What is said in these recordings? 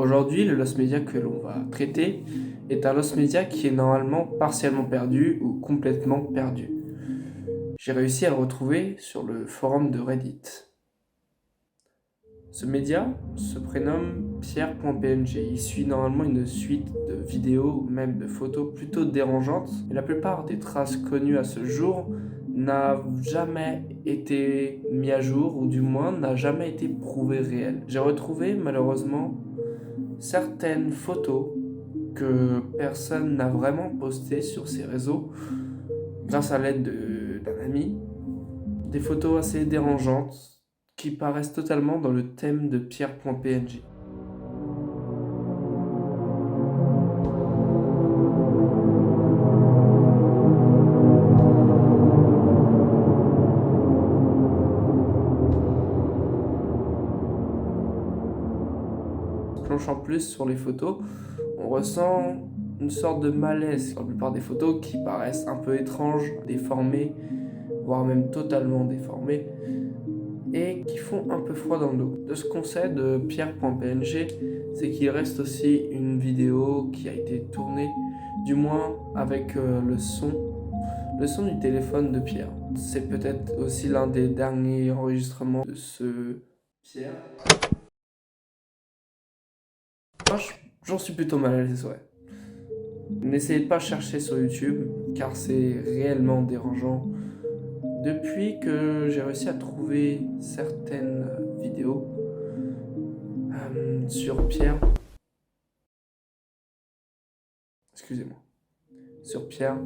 Aujourd'hui, le lost media que l'on va traiter est un lost media qui est normalement partiellement perdu ou complètement perdu. J'ai réussi à le retrouver sur le forum de Reddit. Ce média se prénomme Pierre.png. Il suit normalement une suite de vidéos ou même de photos plutôt dérangeantes, et la plupart des traces connues à ce jour n'a jamais été mis à jour, ou du moins n'a jamais été prouvé réel. J'ai retrouvé malheureusement certaines photos que personne n'a vraiment postées sur ces réseaux grâce à l'aide d'un ami. Des photos assez dérangeantes qui paraissent totalement dans le thème de Pierre.png. Plongeant plus sur les photos, on ressent une sorte de malaise. La plupart des photos qui paraissent un peu étranges, déformées, voire même totalement déformées, et qui font un peu froid dans le dos. De ce qu'on sait de Pierre.png, c'est qu'il reste aussi une vidéo qui a été tournée, du moins avec le son du téléphone de Pierre. C'est peut-être aussi l'un des derniers enregistrements de ce Pierre. Moi, j'en suis plutôt mal à l'aise, ouais. N'essayez pas de chercher sur YouTube, car c'est réellement dérangeant. Depuis que j'ai réussi à trouver certaines vidéos sur Pierre, excusez-moi, sur Pierre,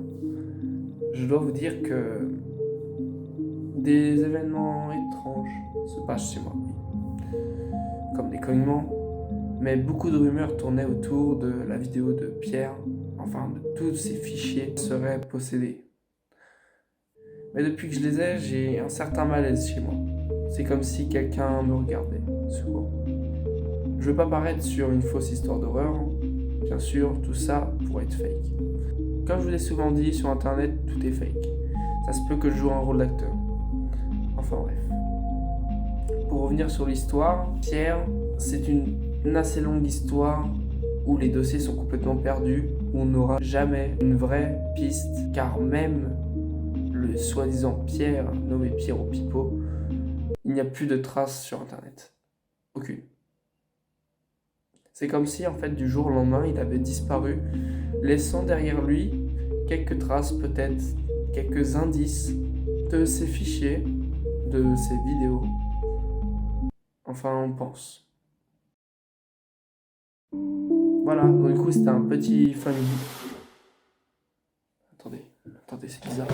je dois vous dire que des événements étranges se passent chez moi, comme des cognements, mais beaucoup de rumeurs tournaient autour de la vidéo de Pierre, enfin de tous ces fichiers seraient possédés. Mais depuis que je les ai, j'ai un certain malaise chez moi. C'est comme si quelqu'un me regardait, souvent. Je veux pas paraître sur une fausse histoire d'horreur, bien sûr, tout ça pourrait être fake. Comme je vous l'ai souvent dit, sur internet, tout est fake. Ça se peut que je joue un rôle d'acteur. Enfin bref. Pour revenir sur l'histoire, Pierre, c'est une assez longue histoire où les dossiers sont complètement perdus, où on n'aura jamais une vraie piste, car même le soi-disant Pierre, nommé Pierre au pipeau, il n'y a plus de traces sur internet. Aucune. C'est comme si, en fait, du jour au lendemain, il avait disparu, laissant derrière lui quelques traces, peut-être quelques indices de ses fichiers, de ses vidéos. Enfin, on pense. Voilà, donc du coup, c'était un petit fun. Attendez, c'est bizarre.